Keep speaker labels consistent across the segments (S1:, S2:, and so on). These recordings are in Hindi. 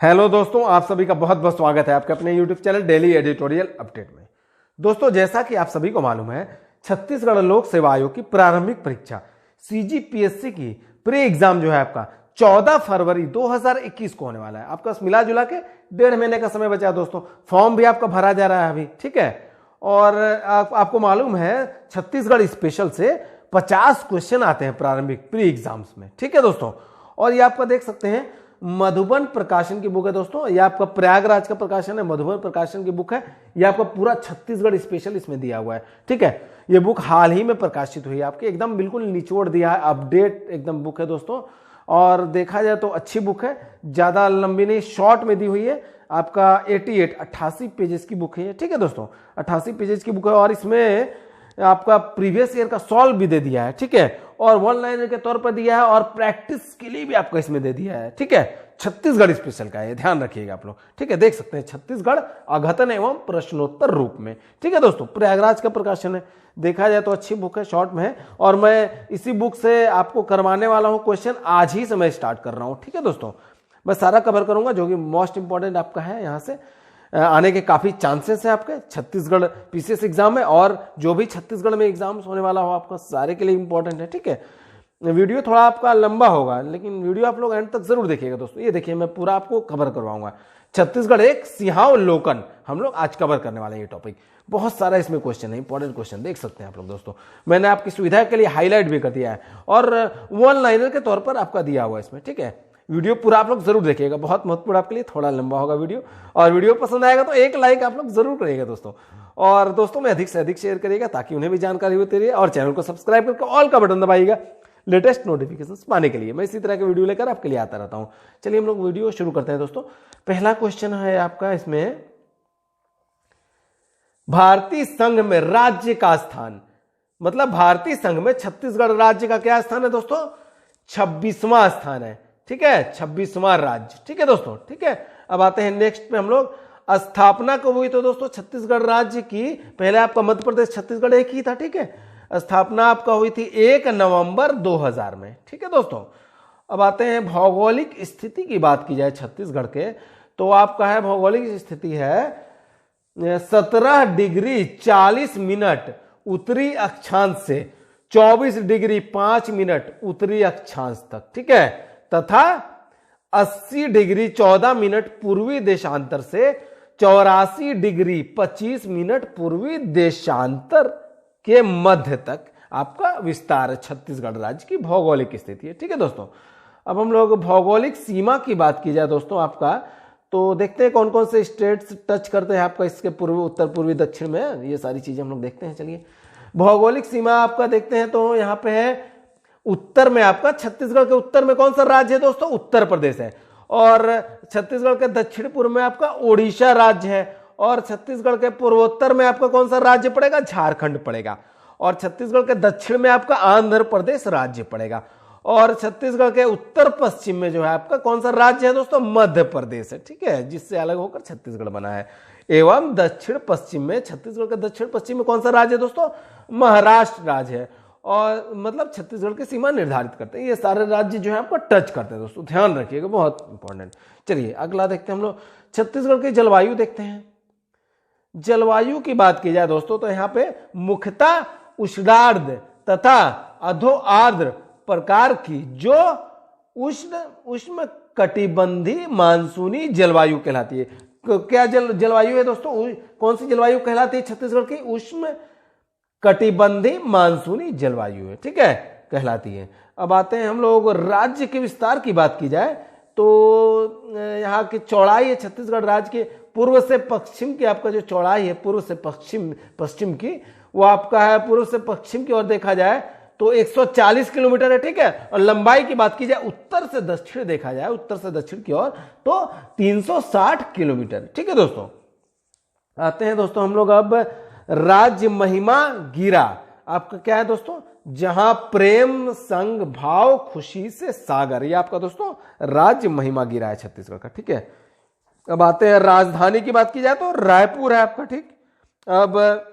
S1: हेलो दोस्तों, आप सभी का बहुत बहुत स्वागत है आपके अपने YouTube channel daily editorial update में। दोस्तों, जैसा कि आप सभी को मालूम है, छत्तीसगढ़ लोक सेवा आयोग की प्रारंभिक परीक्षा CGPSC की प्री एग्जाम जो है आपका 14 फरवरी 2021 को होने वाला है। आपका मिला जुला के 1.5 महीने का समय बचा है दोस्तों। फॉर्म भी आपका भरा जा रहा है अभी, ठीक है। और आपको मालूम है छत्तीसगढ़ स्पेशल से 50 क्वेश्चन आते हैं प्रारंभिक प्री एग्जाम्स में, ठीक है दोस्तों। और ये आपका देख सकते हैं मधुबन प्रकाशन की बुक है दोस्तों। ये आपका प्रयागराज का प्रकाशन है, मधुबन प्रकाशन की बुक है। ये आपका पूरा छत्तीसगढ़ स्पेशल इसमें दिया हुआ है, ठीक है। ये बुक हाल ही में प्रकाशित हुई है आपकी, एकदम बिल्कुल निचोड़ दिया है, अपडेट एकदम बुक है दोस्तों। और देखा जाए तो अच्छी बुक है, ज्यादा लंबी नहीं, शॉर्ट में दी हुई है। आपका 88 पेजेस की बुक है, ठीक है दोस्तों। 88 पेजेस की बुक है और इसमें आपका प्रीवियस ईयर का सॉल्व भी दे दिया है, ठीक है। और वन लाइनर के तौर पर दिया है और प्रैक्टिस के लिए भी आपको इसमें दे दिया है, ठीक है। छत्तीसगढ़ स्पेशल का है, ध्यान रखिएगा आप लोग, ठीक है। देख सकते हैं छत्तीसगढ़ अघतन एवं प्रश्नोत्तर रूप में, ठीक है दोस्तों। प्रयागराज का प्रकाशन है, देखा जाए तो अच्छी बुक है, शॉर्ट में है। और मैं इसी बुक से आपको करवाने वाला हूं क्वेश्चन, आज ही से मैं स्टार्ट कर रहा हूं, ठीक है दोस्तों। मैं सारा कवर करूंगा जो कि मोस्ट इंपॉर्टेंट आपका है, यहां से आने के काफी चांसेस है आपके छत्तीसगढ़ PCS एग्जाम में। और जो भी छत्तीसगढ़ में एग्जाम्स होने वाला हो आपका सारे के लिए इंपॉर्टेंट है, ठीक है। वीडियो थोड़ा आपका लंबा होगा, लेकिन वीडियो आप लोग एंड तक जरूर देखिएगा दोस्तों। ये देखिए, मैं पूरा आपको कवर करवाऊंगा। छत्तीसगढ़ एक सिंहावलोकन हम लोग आज कवर करने वाले हैं। ये टॉपिक बहुत सारा इसमें क्वेश्चन है, इंपॉर्टेंट क्वेश्चन देख सकते हैं आप लोग दोस्तों। मैंने आपकी सुविधा के लिए हाईलाइट भी कर दिया है और वन लाइनर के तौर पर आपका दिया हुआ है इसमें, ठीक है। वीडियो पूरा आप लोग जरूर देखिएगा, बहुत महत्वपूर्ण आपके लिए। थोड़ा लंबा होगा वीडियो, और वीडियो पसंद आएगा तो एक लाइक आप लोग जरूर करिएगा दोस्तों। और दोस्तों में अधिक से अधिक शेयर करिएगा ताकि उन्हें भी जानकारी होती रहे। और चैनल को सब्सक्राइब करके ऑल का बटन दबाइएगा लेटेस्ट नोटिफिकेशन पाने के लिए। मैं इसी तरह के वीडियो लेकर आपके लिए आता रहता हूं। चलिए हम लोग वीडियो शुरू करते हैं दोस्तों। पहला क्वेश्चन है आपका इसमें, भारतीय संघ में राज्य का स्थान, मतलब भारतीय संघ में छत्तीसगढ़ राज्य का क्या स्थान है दोस्तों? 26वां स्थान है, ठीक है। 26वां राज्य, ठीक है दोस्तों, ठीक है। अब आते हैं नेक्स्ट पे हम लोग। स्थापना कब हुई तो दोस्तों छत्तीसगढ़ राज्य की? पहले आपका मध्य प्रदेश छत्तीसगढ़ एक ही था, ठीक है। स्थापना आपका हुई थी 1 नवंबर 2000 में, ठीक है दोस्तों। अब आते हैं भौगोलिक स्थिति की बात की जाए छत्तीसगढ़ के, तो आपका है भौगोलिक स्थिति है 17 डिग्री 40 मिनट उत्तरी अक्षांश से 24 डिग्री 5 मिनट उत्तरी अक्षांश तक, ठीक है। तथा 80 डिग्री 14 मिनट पूर्वी देशांतर से 84 डिग्री 25 मिनट पूर्वी देशांतर के मध्य तक आपका विस्तार है छत्तीसगढ़ राज्य की भौगोलिक स्थिति है, ठीक है दोस्तों। अब हम लोग भौगोलिक सीमा की बात की जाए दोस्तों आपका, तो देखते हैं कौन कौन से स्टेट्स टच करते हैं आपका इसके पूर्वी, उत्तर पूर्वी, दक्षिण में। ये सारी चीजें हम लोग देखते हैं। चलिए भौगोलिक सीमा आपका देखते हैं, तो यहाँ पे है उत्तर में आपका, छत्तीसगढ़ के उत्तर में कौन सा राज्य है दोस्तों? उत्तर प्रदेश है। और छत्तीसगढ़ के दक्षिण पूर्व में आपका ओडिशा राज्य है। और छत्तीसगढ़ के पूर्वोत्तर में आपका कौन सा राज्य पड़ेगा? झारखंड पड़ेगा। और छत्तीसगढ़ के दक्षिण में आपका आंध्र प्रदेश राज्य पड़ेगा। और छत्तीसगढ़ के उत्तर पश्चिम में जो है आपका कौन सा राज्य है दोस्तों? मध्य प्रदेश है, ठीक है, जिससे अलग होकर छत्तीसगढ़ बना है। एवं दक्षिण पश्चिम में, छत्तीसगढ़ के दक्षिण पश्चिम में कौन सा राज्य है दोस्तों? महाराष्ट्र राज्य है। और मतलब छत्तीसगढ़ की सीमा निर्धारित करते हैं। ये सारे राज्य जो है आपको टच करते हैं दोस्तों, ध्यान रखिएगा, बहुत इंपॉर्टेंट। चलिए अगला देखते हैं हम लोग, छत्तीसगढ़ की जलवायु देखते हैं। जलवायु की बात की जाए दोस्तों, तो यहाँ पे मुख्यतः उष्णार्द्र तथा अधो आर्द्र प्रकार की जो उष्ण कटिबंधीय मानसूनी जलवायु कहलाती है। क्या जलवायु है दोस्तों? कौन सी जलवायु कहलाती है छत्तीसगढ़ की? उष्ण कटिबंधीय मानसूनी जलवायु है, ठीक है, कहलाती है। अब आते हैं हम लोग राज्य के विस्तार की बात की जाए, तो यहाँ की चौड़ाई है छत्तीसगढ़ राज्य के पूर्व से पश्चिम की, आपका जो चौड़ाई है पूर्व से पश्चिम की, वो आपका है पूर्व से पश्चिम की ओर देखा जाए तो 140 किलोमीटर है, ठीक है। और लंबाई की बात की जाए उत्तर से दक्षिण देखा जाए, उत्तर से दक्षिण की ओर, तो 360 किलोमीटर, ठीक है दोस्तों। आते हैं दोस्तों हम लोग अब राज्य महिमा गिरा। आपका क्या है दोस्तों? जहां प्रेम संग भाव खुशी से सागर, ये आपका दोस्तों राज्य महिमा गिरा है छत्तीसगढ़ का, ठीक है। अब आते हैं राजधानी की बात की जाए तो रायपुर है आपका, ठीक। अब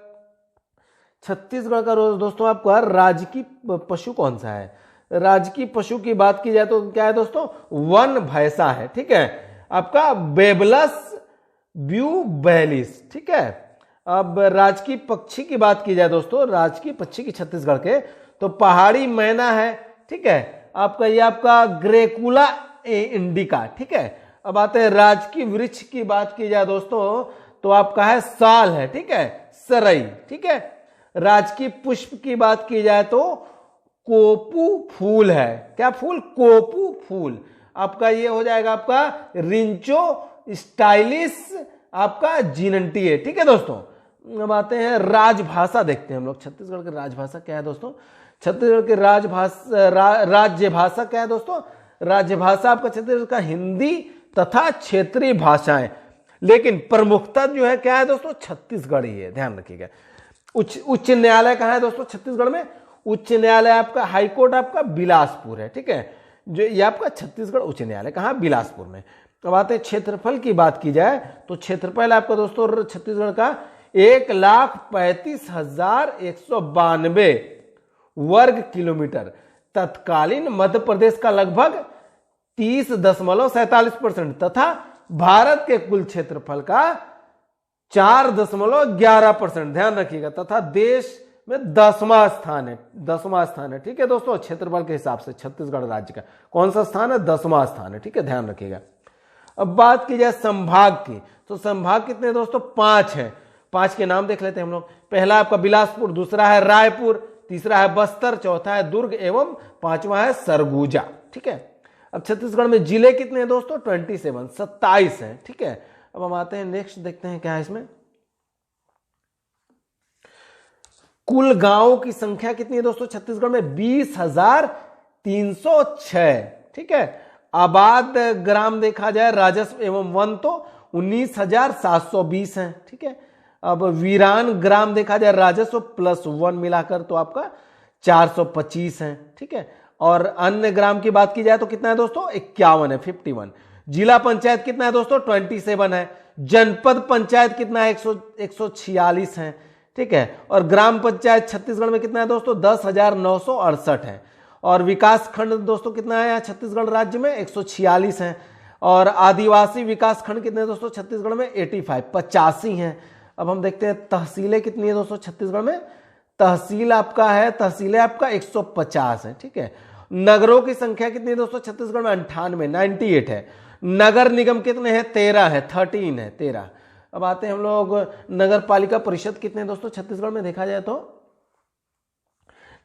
S1: छत्तीसगढ़ का दोस्तों आपका राजकीय पशु कौन सा है? राजकीय पशु की बात की जाए तो क्या है दोस्तों? वन भैंसा है, ठीक है। आपका बेबलस ब्यूबेलिस, ठीक है। अब राजकीय पक्षी की बात की जाए दोस्तों, राजकीय पक्षी की छत्तीसगढ़ के तो पहाड़ी मैना है, ठीक है। आपका ये आपका ग्रेकुला इंडिका, ठीक है। अब आते हैं राजकीय वृक्ष की बात की जाए दोस्तों तो आपका है साल है, ठीक है, सरई, ठीक है। राजकीय पुष्प की बात की जाए तो कोपू फूल है, क्या फूल, कोपू फूल। आपका ये हो जाएगा आपका रिंचो स्टाइलिश आपका जिनंटी है, ठीक है दोस्तों। अब आते हैं राजभाषा, देखते हैं हम लोग छत्तीसगढ़ की राजभाषा क्या है दोस्तों। छत्तीसगढ़ की राज्य भाषा क्या है दोस्तों। राज्य भाषा आपका छत्तीसगढ़ का हिंदी तथा क्षेत्रीय भाषाएं, लेकिन प्रमुखता जो है क्या है दोस्तों, छत्तीसगढ़ी है, ध्यान रखिएगा। उच्च न्यायालय कहाँ है दोस्तों छत्तीसगढ़ में, उच्च न्यायालय आपका हाईकोर्ट आपका बिलासपुर है, ठीक है। जो ये आपका छत्तीसगढ़ उच्च न्यायालय कहाँ, बिलासपुर में। अब आते हैं क्षेत्रफल की बात की जाए तो क्षेत्रफल आपका दोस्तों छत्तीसगढ़ का 1,35,192 वर्ग किलोमीटर, तत्कालीन मध्य प्रदेश का लगभग 30.47% तथा भारत के कुल क्षेत्रफल का 4.11%, ध्यान रखिएगा, तथा देश में 10वां स्थान है, ठीक है दोस्तों। क्षेत्रफल के हिसाब से छत्तीसगढ़ राज्य का कौन सा स्थान है, 10वां स्थान है, ठीक है, ध्यान रखिएगा। अब बात की जाए संभाग की तो संभाग कितने दोस्तों, 5 है। 5 के नाम देख लेते हैं हम लोग। पहला आपका बिलासपुर, दूसरा है रायपुर, तीसरा है बस्तर, चौथा है दुर्ग एवं 5वां है सरगुजा, ठीक है। अब छत्तीसगढ़ में जिले कितने हैं दोस्तों, 27 हैं, ठीक है। अब हम आते हैं नेक्स्ट, देखते हैं क्या है इसमें। कुल गांवों की संख्या कितनी है दोस्तों छत्तीसगढ़ में, 20,306, ठीक है। आबाद ग्राम देखा जाए राजस्व एवं वन तो 19,720 है, ठीक है। अब वीरान ग्राम देखा जाए राजस्व प्लस वन मिलाकर तो आपका 425 है, ठीक है। और अन्य ग्राम की बात की जाए तो कितना है दोस्तों, 51 है, 51। जिला पंचायत कितना है दोस्तों, 27 है। जनपद पंचायत कितना है, 146 है, ठीक है। और ग्राम पंचायत छत्तीसगढ़ में कितना है दोस्तों, 10,968 है। और विकास खंड दोस्तों कितना है यहाँ छत्तीसगढ़ राज्य में, 146 है। और आदिवासी विकास खंड कितने हैं दोस्तों छत्तीसगढ़ में, 85 हैं। अब हम देखते हैं तहसीलें कितनी है दोस्तों छत्तीसगढ़ में। तहसीलें आपका 150 है, ठीक है। नगरों की संख्या कितनी है दोस्तों छत्तीसगढ़ में, 98 है। नगर निगम कितने हैं, 13 है। अब आते हैं हम लोग नगर पालिका परिषद कितने हैं दोस्तों छत्तीसगढ़ में देखा जाए तो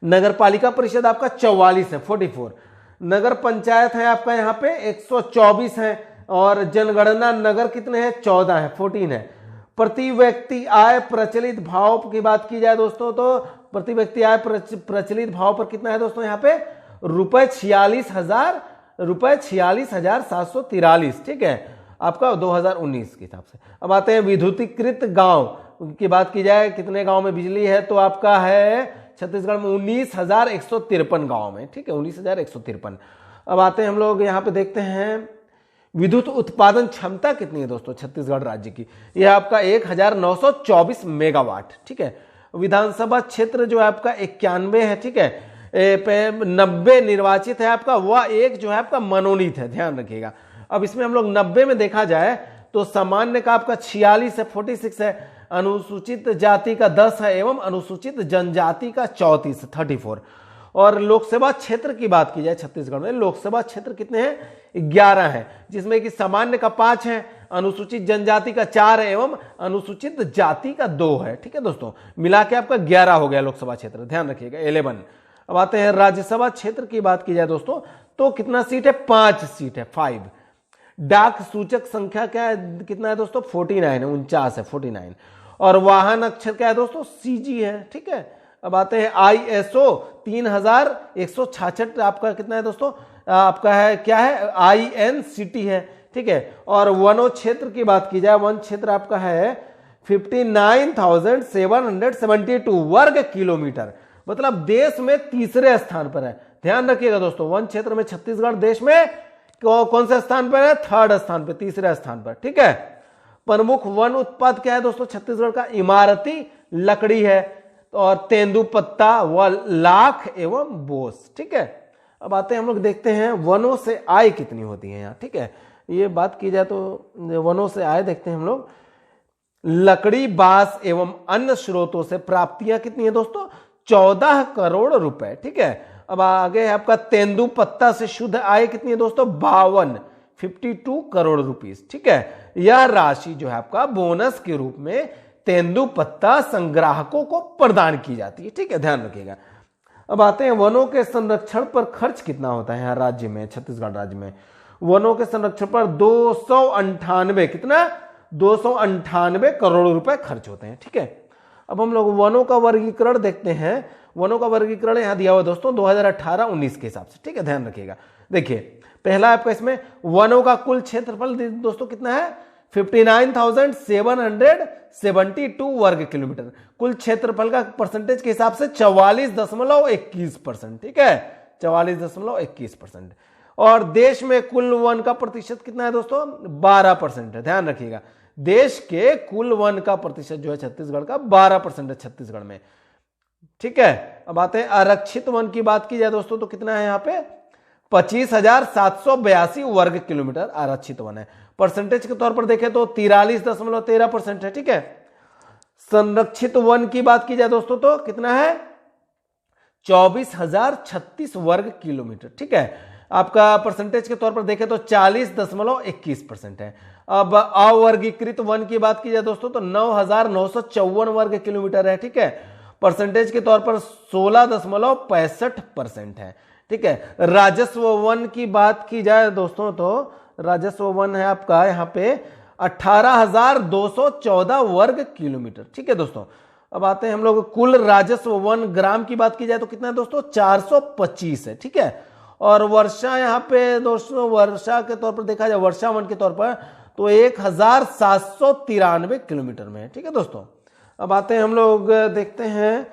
S1: नगर पालिका परिषद आपका 44 है, 44। नगर पंचायत है आपका यहाँ पे 124 है। और जनगणना नगर कितने हैं, 14 है, 14 है। प्रति व्यक्ति आय प्रचलित भाव की बात की जाए दोस्तों तो प्रति व्यक्ति आय प्रचलित भाव पर कितना है दोस्तों यहाँ पे, रुपए 46,743, ठीक है, आपका 2019 के हिसाब से। अब आते हैं विद्युतीकृत गांव की बात की जाए, कितने गांव में बिजली है तो आपका है छत्तीसगढ़ में 19,153 गांव में, ठीक है, 19,153। अब आते हैं हम लोग यहाँ पे देखते हैं विद्युत उत्पादन क्षमता कितनी है दोस्तों छत्तीसगढ़ राज्य की, यह आपका 1,924 मेगावाट, ठीक है। विधानसभा क्षेत्र जो है आपका 91 है, ठीक है। 90 निर्वाचित है आपका, वह एक जो है आपका मनोनीत है, ध्यान रखिएगा। अब इसमें हम लोग 90 में देखा जाए तो सामान्य का आपका 46 है, 46 है। अनुसूचित जाति का 10 है एवं अनुसूचित जनजाति का 34, 34। और लोकसभा क्षेत्र की बात की जाए छत्तीसगढ़ में, लोकसभा क्षेत्र कितने हैं, 11 है, जिसमें कि सामान्य का 5 है, अनुसूचित जनजाति का 4 है एवं अनुसूचित जाति का 2 है, ठीक है दोस्तों। मिला के आपका 11 हो गया लोकसभा क्षेत्र, ध्यान रखिएगा, 11। अब आते हैं राज्यसभा क्षेत्र की बात की जाए दोस्तों तो कितना सीट है, 5 सीट है, 5। डाक सूचक संख्या क्या है, कितना है दोस्तों, 49 है, 49 है, 49। और वाहन अक्षर क्या है दोस्तों, सीजी है, ठीक है। अब आते हैं ISO 3166 आपका कितना है दोस्तों, आपका है क्या है, INCT है, ठीक है। और वनो क्षेत्र की बात की जाए, वन क्षेत्र आपका है 59,772 वर्ग किलोमीटर, मतलब देश में तीसरे स्थान पर है, ध्यान रखिएगा दोस्तों। वन क्षेत्र में छत्तीसगढ़ देश में कौन से स्थान पर है, 3rd स्थान पर, तीसरे स्थान पर, ठीक है। प्रमुख वन उत्पाद क्या है दोस्तों छत्तीसगढ़ का, इमारती लकड़ी है और तेंदुपत्ता व लाख एवं बोस, ठीक है। अब आते हैं हम लोग देखते हैं वनों से आय कितनी होती है यहाँ, ठीक है। ये बात की जाए तो वनों से आए, देखते हैं हम लोग। लकड़ी, बांस एवं अन्य स्रोतों से प्राप्तियां कितनी है दोस्तों? 14 करोड़ रुपए। ठीक है, अब आगे है आपका तेंदुपत्ता से शुद्ध आय कितनी है दोस्तों? 52 करोड़ रुपीस। ठीक है, यह राशि जो है आपका बोनस के रूप में तेंदुपत्ता संग्राहकों को प्रदान की जाती है। ठीक है, ध्यान रखिएगा। अब आते हैं वनों के संरक्षण पर खर्च कितना होता है यहाँ राज्य में, छत्तीसगढ़ राज्य में। वनों के संरक्षण पर 298 कितना? 298 करोड़ रुपए खर्च होते हैं। ठीक है, अब हम लोग वनों का वर्गीकरण देखते हैं। वनों का वर्गीकरण यहां दिया हुआ है दोस्तों 2018-19 के हिसाब से। ठीक है, ध्यान रखिएगा। देखिए, पहला आपका इसमें वनों का कुल क्षेत्रफल दोस्तों कितना है? 59,772 वर्ग किलोमीटर। कुल क्षेत्रफल का परसेंटेज के हिसाब से 44.21%। ठीक है, 44.21%। और देश में कुल वन का प्रतिशत कितना है दोस्तों? 12% है। ध्यान रखिएगा, देश के कुल वन का प्रतिशत जो है छत्तीसगढ़ का 12% है छत्तीसगढ़ में। ठीक है, अब आते हैं आरक्षित वन की बात की जाए दोस्तों तो कितना है यहाँ पे? 25,782 वर्ग किलोमीटर आरक्षित वन है। परसेंटेज के तौर पर देखें तो 43.13% है। ठीक है, संरक्षित वन की बात की जाए दोस्तों तो कितना है? 24,036 वर्ग किलोमीटर। ठीक है, आपका परसेंटेज के तौर पर देखें तो 40.21% है। अब अवर्गीकृत वन की बात की जाए दोस्तों तो 9,954 वर्ग किलोमीटर है। ठीक है, परसेंटेज के तौर पर 16.65% है। ठीक है, राजस्व वन की बात की जाए दोस्तों तो राजस्व वन है आपका यहाँ पे 18,214 वर्ग किलोमीटर। ठीक है दोस्तों, अब आते हैं हम लोग कुल राजस्व वन ग्राम की बात की जाए तो कितना है दोस्तों? 425 है। ठीक है, और वर्षा यहाँ पे दोस्तों वर्षा के तौर पर देखा जाए, वर्षा वन के तौर पर तो 1,793 किलोमीटर में है। ठीक है दोस्तों, अब आते हैं हम लोग देखते हैं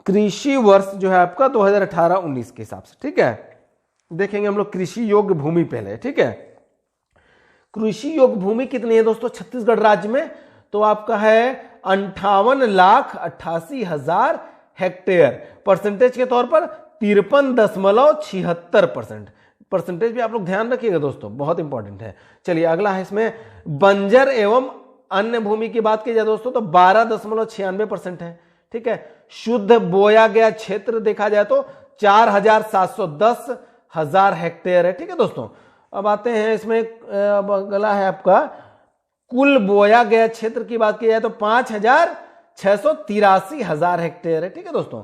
S1: कृषि वर्ष जो है आपका 2018-19 के हिसाब से। ठीक है, देखेंगे हम लोग कृषि योग्य भूमि पहले। ठीक है, कृषि योग्य भूमि कितनी है दोस्तों छत्तीसगढ़ राज्य में? तो आपका है 58,88,000 हेक्टेयर। परसेंटेज के तौर पर 53.76%। परसेंटेज भी आप लोग ध्यान रखिएगा दोस्तों, बहुत इंपॉर्टेंट है। चलिए अगला है इसमें बंजर एवं अन्य भूमि की बात की जाए दोस्तों तो 12.96% है। ठीक है, शुद्ध बोया गया क्षेत्र देखा जाए तो 4,710,000 हेक्टेयर है। ठीक है दोस्तों, अब आते हैं इसमें अब अगला है आपका कुल बोया गया क्षेत्र की बात की जाए तो 5,683,000 हेक्टेयर है। ठीक है दोस्तों,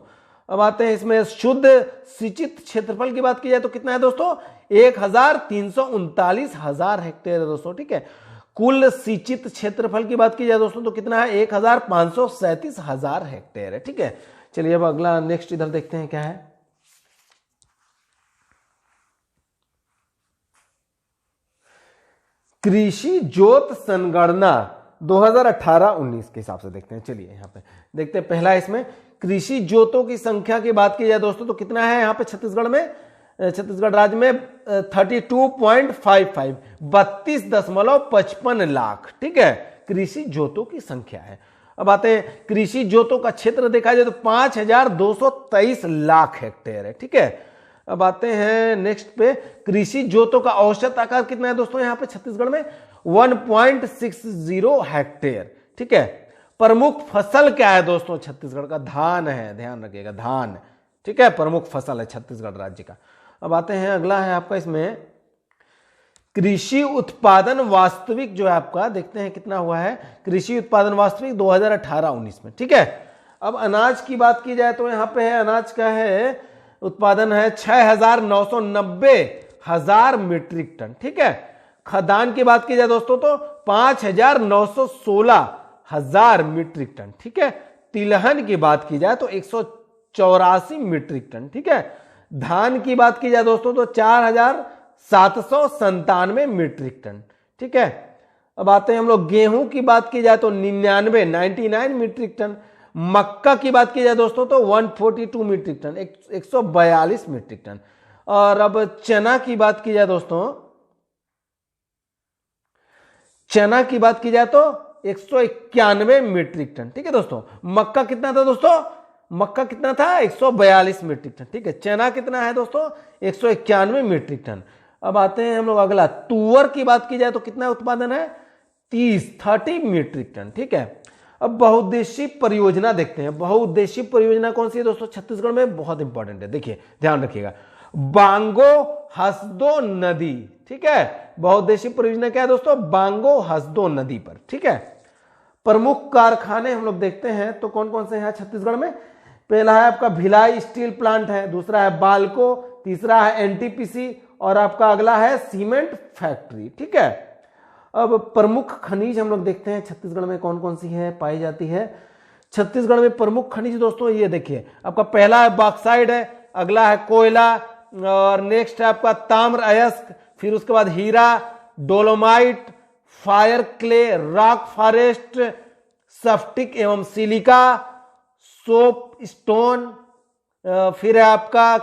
S1: अब आते हैं इसमें शुद्ध सिंचित क्षेत्रफल की बात की जाए तो कितना है दोस्तों? 1,339,000 हेक्टेयर है दोस्तों। ठीक है, कुल सिंचित क्षेत्रफल की बात की जाए दोस्तों तो कितना है? 1,537,000 हेक्टेयर है। ठीक है, चलिए अब अगला नेक्स्ट इधर देखते हैं क्या है। कृषि जोत संगणना 2018-19 के हिसाब से देखते हैं। चलिए यहाँ पे देखते हैं, पहला इसमें कृषि जोतों की संख्या की बात की जाए दोस्तों तो कितना है यहाँ पे छत्तीसगढ़ में? छत्तीसगढ़ राज्य में 32.55 32.55 लाख। ठीक है, कृषि जोतों की संख्या है। अब आते हैं कृषि जोतों का क्षेत्र देखा जाए तो 5,223 लाख हेक्टेयर है। ठीक है, अब आते हैं नेक्स्ट पे कृषि जोतों का औसत आकार कितना है दोस्तों यहाँ पे छत्तीसगढ़ में? 1.60 हेक्टेयर। ठीक है, प्रमुख फसल क्या है दोस्तों छत्तीसगढ़ का? धान है, ध्यान रखिएगा, धान। ठीक है, प्रमुख फसल है छत्तीसगढ़ राज्य का। अब आते हैं अगला है आपका इसमें कृषि उत्पादन वास्तविक जो है आपका, देखते हैं कितना हुआ है कृषि उत्पादन वास्तविक 2018-19 में। ठीक है, अब अनाज की बात की जाए तो यहाँ पे है अनाज का है उत्पादन है 6,990,000 मीट्रिक टन। ठीक है, खाद्यान्न की बात की जाए दोस्तों तो 5,916,000 मीट्रिक टन। ठीक है, तिलहन की बात की जाए तो 184 मीट्रिक टन। ठीक है, धान की बात की जाए दोस्तों तो 4,797 मीट्रिक टन। ठीक है, अब आते हैं हम लोग गेहूं की बात की जाए तो 99 मीट्रिक टन। मक्का की बात की जाए दोस्तों तो 142 मीट्रिक टन, 142 मीट्रिक टन। और अब चना की बात की जाए दोस्तों, चना की बात की जाए तो 191 मीट्रिक टन। ठीक है दोस्तों, मक्का कितना था दोस्तों? मक्का कितना था? 142 मीट्रिक टन। ठीक है, चना कितना है दोस्तों? 191 मीट्रिक टन। अब आते हैं हम लोग अगला, तुअर की बात की जाए तो कितना उत्पादन है, 30 मीट्रिक टन। ठीक है, अब बहुउद्देशीय परियोजना देखते हैं। बहुउद्देशीय परियोजना कौन सी है दोस्तों छत्तीसगढ़ में, बहुत इंपॉर्टेंट है, देखिए ध्यान रखिएगा, बांगो हसदो नदी। ठीक है, बहुउद्देशीय परियोजना क्या है दोस्तों, बांगो हसदो नदी पर। ठीक है, प्रमुख कारखाने हम लोग देखते हैं तो कौन कौन से हैं छत्तीसगढ़ में। पहला है आपका भिलाई स्टील प्लांट है, दूसरा है बाल्को, तीसरा है एनटीपीसी और आपका अगला है सीमेंट फैक्ट्री। ठीक है, अब प्रमुख खनिज हम लोग देखते हैं छत्तीसगढ़ में कौन कौन सी है पाई जाती है। छत्तीसगढ़ में प्रमुख खनिज दोस्तों ये देखिए, आपका पहला है बॉक्साइड है, अगला है कोयला और नेक्स्ट है आपका ताम्र अयस्क, फिर उसके बाद हीरा, dolomite, fire clay, rock forest, स्फटिक एवं सिलिका, सोप स्टोन, फिर है आपका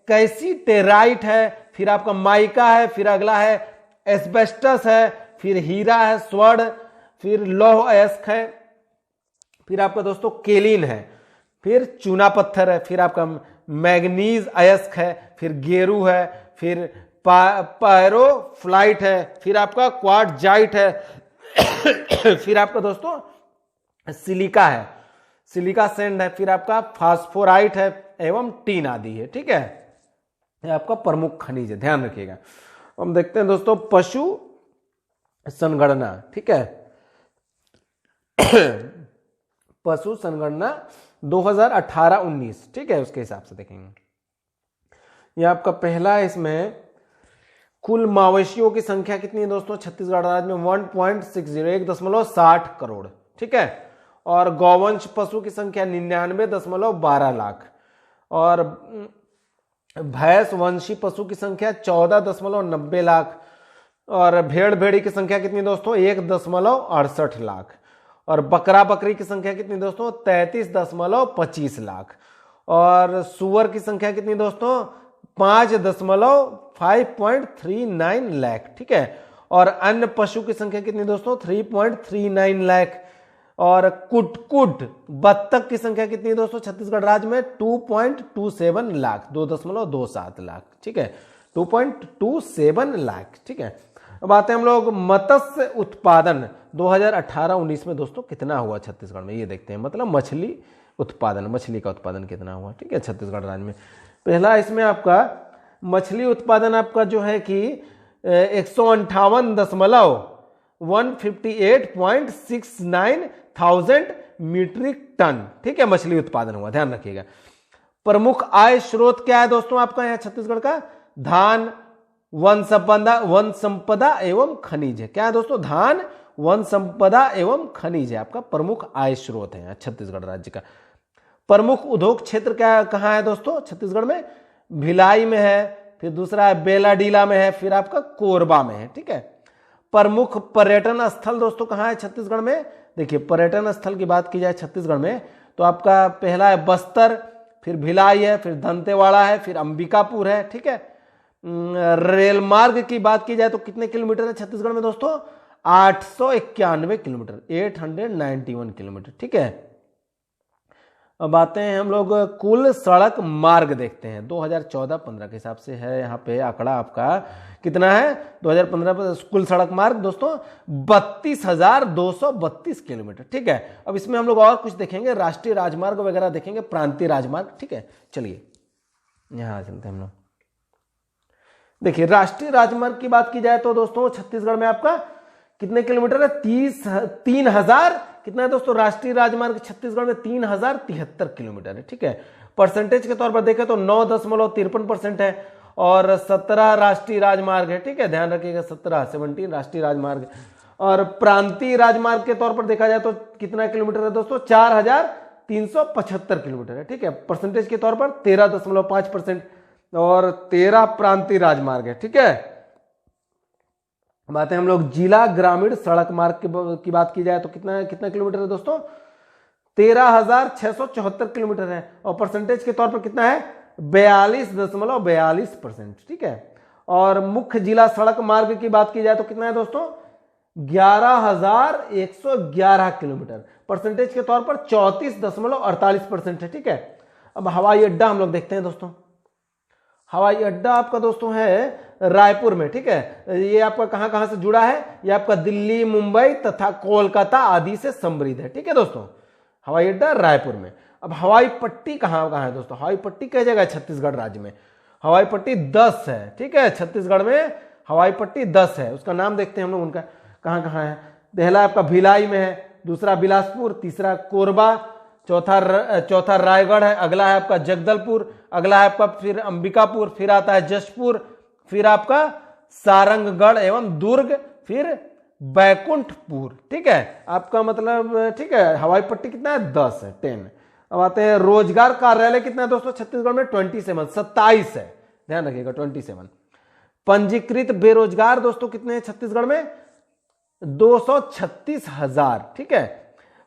S1: कैसीटेराइट है, फिर आपका माइका है, फिर अगला है एस्बेस्टस है, फिर हीरा है, स्वर्ण, फिर लौह अयस्क है, फिर आपका दोस्तों केलिन है, फिर चूना पत्थर है, फिर आपका मैग्नीज अयस्क है, फिर गेरू है, फिर पायरोफ्लाइट है, फिर आपका क्वार्टजाइट है, फिर आपका दोस्तों सिलिका है, सिलिका सैंड है, फिर आपका फास्फोराइट है एवं टीन आदि है। ठीक है, ये आपका प्रमुख खनिज है, ध्यान रखिएगा। हम देखते हैं दोस्तों पशु संगणना। ठीक है, पशु संगणना 2018-19। ठीक है, उसके हिसाब से देखेंगे। यह आपका पहला है, इसमें कुल मवेशियों की संख्या कितनी है दोस्तों छत्तीसगढ़ राज्य में, 1.60 1.60 करोड़। ठीक है, और गौवंश पशु की संख्या 99.12 लाख, और भैंस वंशी पशु की संख्या 14.90 लाख, और भेड़ भेड़ी की संख्या कितनी दोस्तों 1.68 लाख, और बकरा बकरी की संख्या कितनी दोस्तों 33.25 लाख, और सुअर की संख्या कितनी दोस्तों 5.39 लाख। ठीक है, और अन्य पशु की संख्या कितनी दोस्तों 3.39 लाख, और कुटकुट बत्तख की संख्या कितनी है दोस्तों छत्तीसगढ़ राज्य में 2.27 लाख, 2.27 लाख। ठीक है, 2.27 लाख। ठीक है, अब आते हैं हम लोग मत्स्य उत्पादन 2018-19 में दोस्तों कितना हुआ छत्तीसगढ़ में, ये देखते हैं। मतलब मछली उत्पादन, मछली का उत्पादन कितना हुआ। ठीक है, छत्तीसगढ़ राज्य में पहला इसमें आपका मछली उत्पादन आपका जो है कि 158.168.69 थाउजेंड मीट्रिक टन। ठीक है, मछली उत्पादन हुआ, ध्यान रखिएगा। प्रमुख आय स्रोत क्या है दोस्तों आपका यहाँ छत्तीसगढ़ का, धान, वन संपदा एवं खनिज है। क्या है दोस्तों, धान, वन संपदा एवं खनिज है आपका प्रमुख आय स्रोत है यहाँ छत्तीसगढ़ राज्य का। प्रमुख उद्योग क्षेत्र क्या कहाँ है दोस्तों छत्तीसगढ़ में, भिलाई में है, फिर दूसरा है बेलाडीला में है, फिर आपका कोरबा में है। ठीक है, प्रमुख पर्यटन स्थल दोस्तों कहाँ है छत्तीसगढ़ में, देखिए पर्यटन स्थल की बात की जाए छत्तीसगढ़ में तो आपका पहला है बस्तर, फिर भिलाई है, फिर दंतेवाड़ा है, फिर अंबिकापुर है। ठीक है, रेल मार्ग की बात की जाए तो कितने किलोमीटर है छत्तीसगढ़ में दोस्तों 891 किलोमीटर, 891 किलोमीटर। ठीक है, अब आते हैं हम लोग कुल सड़क मार्ग देखते हैं 2014-15 के हिसाब से है यहाँ पे आंकड़ा आपका कितना है 2015 कुल सड़क मार्ग दोस्तों 32,232 किलोमीटर। ठीक है, अब इसमें हम लोग और कुछ देखेंगे, राष्ट्रीय राजमार्ग वगैरह देखेंगे, प्रांतीय राजमार्ग। ठीक है, चलिए यहाँ चलते हैं हम लोग। देखिए राष्ट्रीय राजमार्ग की बात की जाए तो दोस्तों छत्तीसगढ़ में आपका कितने किलोमीटर है 3,000 कितना है दोस्तों राष्ट्रीय राजमार्ग छत्तीसगढ़ में 3,073 किलोमीटर है। ठीक है, परसेंटेज के तौर पर देखें तो 9.53% है, और 17 राष्ट्रीय राजमार्ग है। ठीक है, ध्यान रखिएगा 17 राष्ट्रीय राजमार्ग, और प्रांतीय राजमार्ग के तौर पर देखा जाए तो कितना किलोमीटर है दोस्तों 4,375 किलोमीटर है। ठीक है, परसेंटेज के तौर पर 13.5%, और 13 प्रांतीय राजमार्ग है। ठीक है, बात है हम लोग जिला ग्रामीण सड़क मार्ग की बात की जाए तो कितना किलोमीटर है दोस्तों 13,674 किलोमीटर है, और परसेंटेज के तौर पर कितना है 42.42%। ठीक है, और मुख्य जिला सड़क मार्ग की बात की जाए तो कितना है दोस्तों 11,111 किलोमीटर, परसेंटेज के तौर पर 34.48% है। ठीक है, अब हवाई अड्डा हम लोग देखते हैं दोस्तों। हवाई अड्डा आपका दोस्तों है रायपुर में, ठीक है। ये आपका कहां कहां से जुड़ा है, ये आपका दिल्ली, मुंबई तथा कोलकाता आदि से समृद्ध है, ठीक है दोस्तों। हवाई अड्डा रायपुर में। अब हवाई पट्टी कहां कहां है दोस्तों, हवाई पट्टी कई जगह है छत्तीसगढ़ राज्य में। हवाई पट्टी 10 है, ठीक है, छत्तीसगढ़ में हवाई पट्टी 10 है। उसका नाम देखते हैं हम लोग उनका कहां कहां है। पहला आपका भिलाई में है, दूसरा बिलासपुर, तीसरा कोरबा, चौथा रायगढ़ है, अगला है आपका जगदलपुर, अगला है आपका फिर अंबिकापुर, फिर आता है जशपुर, फिर आपका सारंगगढ़ एवं दुर्ग, फिर बैकुंठपुर, ठीक है आपका मतलब, ठीक है। हवाई पट्टी कितना है 10 है, 10। अब आते हैं रोजगार कार्यालय कितना है दोस्तों छत्तीसगढ़ में 27 है, ध्यान रखिएगा 27। पंजीकृत बेरोजगार दोस्तों कितने हैं छत्तीसगढ़ में 236,000, ठीक है।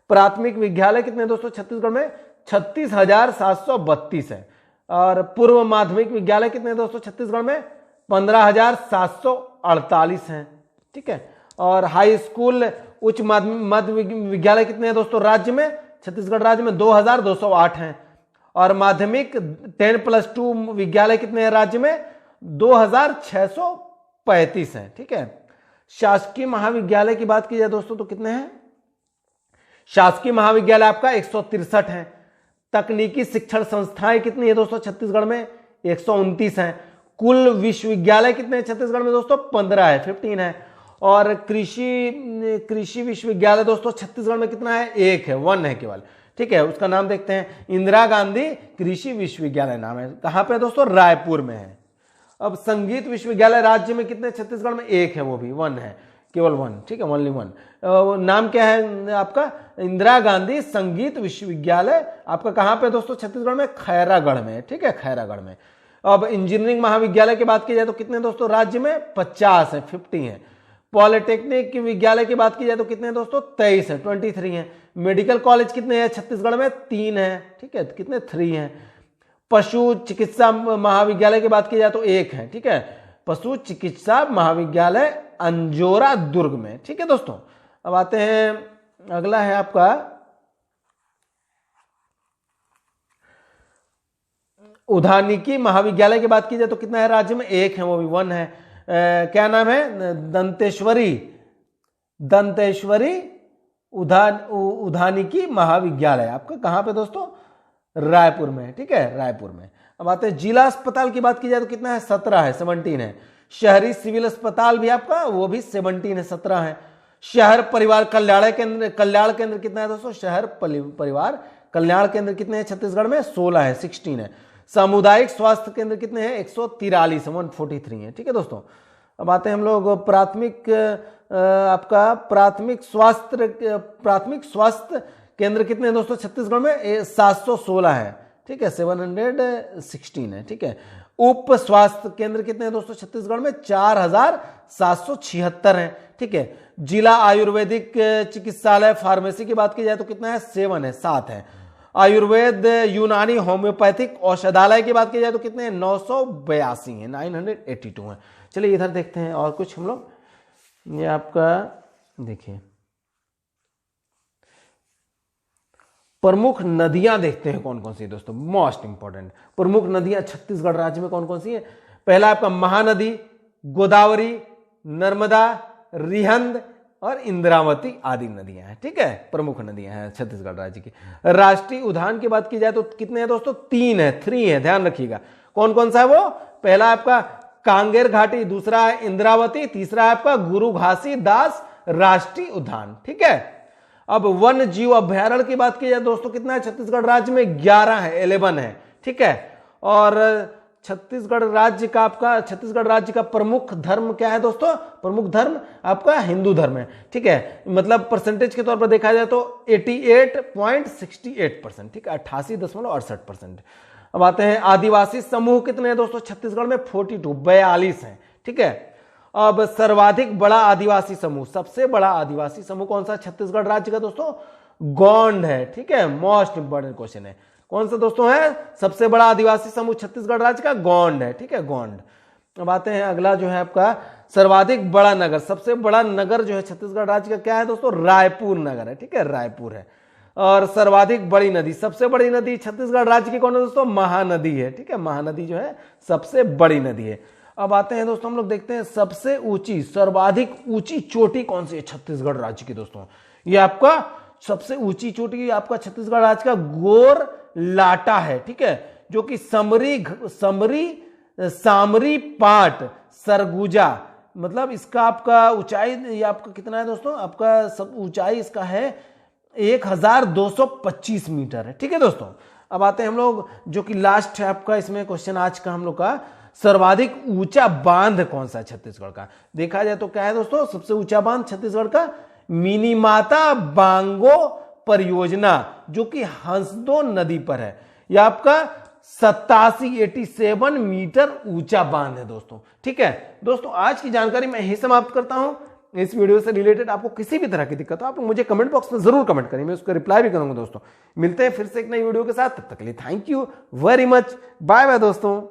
S1: प्राथमिक विद्यालय कितने दोस्तों छत्तीसगढ़ में 36,732 है। और पूर्व माध्यमिक विद्यालय कितने दोस्तों छत्तीसगढ़ में 15,748 हैं, ठीक है। और हाई स्कूल उच्च मध्य विद्यालय कितने हैं दोस्तों राज्य में, छत्तीसगढ़ राज्य में 2,208 हैं। और माध्यमिक 10+2 विद्यालय कितने हैं राज्य में 2,635 हैं, ठीक है। शासकीय महाविद्यालय की बात की जाए दोस्तों तो कितने हैं, शासकीय महाविद्यालय आपका 163 है। तकनीकी शिक्षण संस्थाएं कितनी है दोस्तों छत्तीसगढ़ में 129 हैं। कुल विश्वविद्यालय कितने हैं छत्तीसगढ़ में दोस्तों 15 है, 15 है। और कृषि विश्वविद्यालय दोस्तों छत्तीसगढ़ में कितना है 1 है, 1 है केवल, ठीक है। उसका नाम देखते हैं इंदिरा गांधी कृषि विश्वविद्यालय नाम है। कहां पे दोस्तों रायपुर में है। अब संगीत विश्वविद्यालय राज्य में कितने छत्तीसगढ़ में 1 है, वो भी 1 है, केवल 1, ठीक है, ओनली 1। नाम क्या है आपका इंदिरा गांधी संगीत विश्वविद्यालय, आपका कहां पे दोस्तों छत्तीसगढ़ में खैरागढ़ में, ठीक है, खैरागढ़ में। अब इंजीनियरिंग महाविद्यालय की बात की जाए तो कितने दोस्तों राज्य में 50 है, 50 है। पॉलिटेक्निक विद्यालय की बात की जाए तो कितने दोस्तों 23 है, 23 है। मेडिकल कॉलेज कितने हैं छत्तीसगढ़ में 3 है, ठीक है, कितने 3 हैं। पशु चिकित्सा महाविद्यालय की बात की जाए तो 1 है, ठीक है, पशु चिकित्सा महाविद्यालय अंजोरा दुर्ग में, ठीक है दोस्तों। अब आते हैं अगला है आपका उद्यानिकी महाविद्यालय की बात की जाए तो कितना है राज्य में 1 है, वो भी 1 है। क्या नाम है दंतेश्वरी उद्यानिकी महाविद्यालय, आपका कहां पे दोस्तों रायपुर में, ठीक है, रायपुर में। अब आते हैं जिला अस्पताल की बात की जाए तो कितना है 17 है, 17 है। शहरी सिविल अस्पताल भी आपका वो भी 17 है, 17 है। शहर परिवार कल्याण केंद्र कितना है दोस्तों, शहर परिवार कल्याण केंद्र कितने हैं छत्तीसगढ़ में 16 है, 16 है। सामुदायिक स्वास्थ्य केंद्र कितने हैं 143 है, 143 है, ठीक है दोस्तों। अब आते हैं हम लोग आपका प्राथमिक स्वास्थ्य केंद्र कितने हैं दोस्तों छत्तीसगढ़ में 716 है, ठीक है, 716 है, ठीक है। उप स्वास्थ्य केंद्र कितने हैं दोस्तों छत्तीसगढ़ में 4,776 है, ठीक है। जिला आयुर्वेदिक चिकित्सालय फार्मेसी की बात की जाए तो कितना है 7 है, 7 है। आयुर्वेद यूनानी होम्योपैथिक औषधालय की बात की जाए तो कितने हैं 982 है, 982 है। चलिए इधर देखते हैं और कुछ हम लोग, ये आपका देखिए प्रमुख नदियां देखते हैं कौन कौन सी दोस्तों, मोस्ट इंपॉर्टेंट प्रमुख नदियां छत्तीसगढ़ राज्य में कौन कौन सी है। पहला आपका महानदी, गोदावरी, नर्मदा, रिहंद और इंद्रावती आदि नदियां हैं, ठीक है, प्रमुख नदियां हैं छत्तीसगढ़ राज्य की। राष्ट्रीय उद्यान की बात की जाए तो कितने हैं दोस्तों 3 है, 3 है, ध्यान रखिएगा। कौन कौन सा है वो, पहला आपका कांगेर घाटी, दूसरा है इंद्रावती, तीसरा है आपका गुरु घासीदास राष्ट्रीय उद्यान, ठीक है। अब वन जीव अभ्यारण्य की बात की जाए दोस्तों कितना है छत्तीसगढ़ राज्य में 11 है, 11 है, ठीक है। और छत्तीसगढ़ राज्य का प्रमुख धर्म क्या है दोस्तों, प्रमुख धर्म आपका हिंदू धर्म है, ठीक है। मतलब परसेंटेज के तौर पर देखा जाए तो 88.68%, ठीक है, 88.68%। अब आते हैं आदिवासी समूह कितने हैं दोस्तों छत्तीसगढ़ में 42 है, ठीक है। अब सर्वाधिक बड़ा आदिवासी समूह, सबसे बड़ा आदिवासी समूह कौन सा छत्तीसगढ़ राज्य का दोस्तों, गोंड है, ठीक है, मोस्ट इंपोर्टेंट क्वेश्चन है। कौन सा दोस्तों है सबसे बड़ा आदिवासी समूह छत्तीसगढ़ राज्य का, गोंड है, ठीक है, गोंड। अब आते हैं अगला जो है आपका सर्वाधिक बड़ा नगर, सबसे बड़ा नगर जो है छत्तीसगढ़ राज्य का क्या है दोस्तों, रायपुर नगर है, ठीक है, रायपुर है। और सर्वाधिक बड़ी नदी, सबसे बड़ी नदी छत्तीसगढ़ राज्य की कौन है दोस्तों? महानदी है। ठीक है, महानदी जो है सबसे बड़ी नदी है। अब आते हैं दोस्तों, हम लोग देखते हैं सबसे ऊंची, सर्वाधिक ऊंची चोटी कौन सी है छत्तीसगढ़ राज्य की दोस्तों। ये आपका सबसे ऊंची चोटी आपका छत्तीसगढ़ राज्य का गोर लाटा है। ठीक है, जो कि सामरी पाट सरगुजा, मतलब इसका आपका ऊंचाई ये आपका कितना है दोस्तों? आपका सब ऊंचाई इसका है 1225 मीटर है। ठीक है दोस्तों, अब आते हैं हम लोग जो कि लास्ट है आपका इसमें क्वेश्चन आज का हम लोग का, सर्वाधिक ऊंचा बांध कौन सा है छत्तीसगढ़ का? देखा जाए तो क्या है दोस्तों सबसे ऊंचा बांध छत्तीसगढ़ का? मिनीमाता बांगो परियोजना, जो कि हंसदो नदी पर है। यह आपका 87 मीटर ऊंचा बांध है दोस्तों। ठीक है दोस्तों, आज की जानकारी मैं यही समाप्त करता हूं। इस वीडियो से रिलेटेड आपको किसी भी तरह की दिक्कत हो आप मुझे कमेंट बॉक्स में जरूर कमेंट करें, मैं उसका रिप्लाई भी करूंगा दोस्तों। मिलते हैं फिर से एक नई वीडियो के साथ, तब तक के लिए thank you very much, bye bye दोस्तों।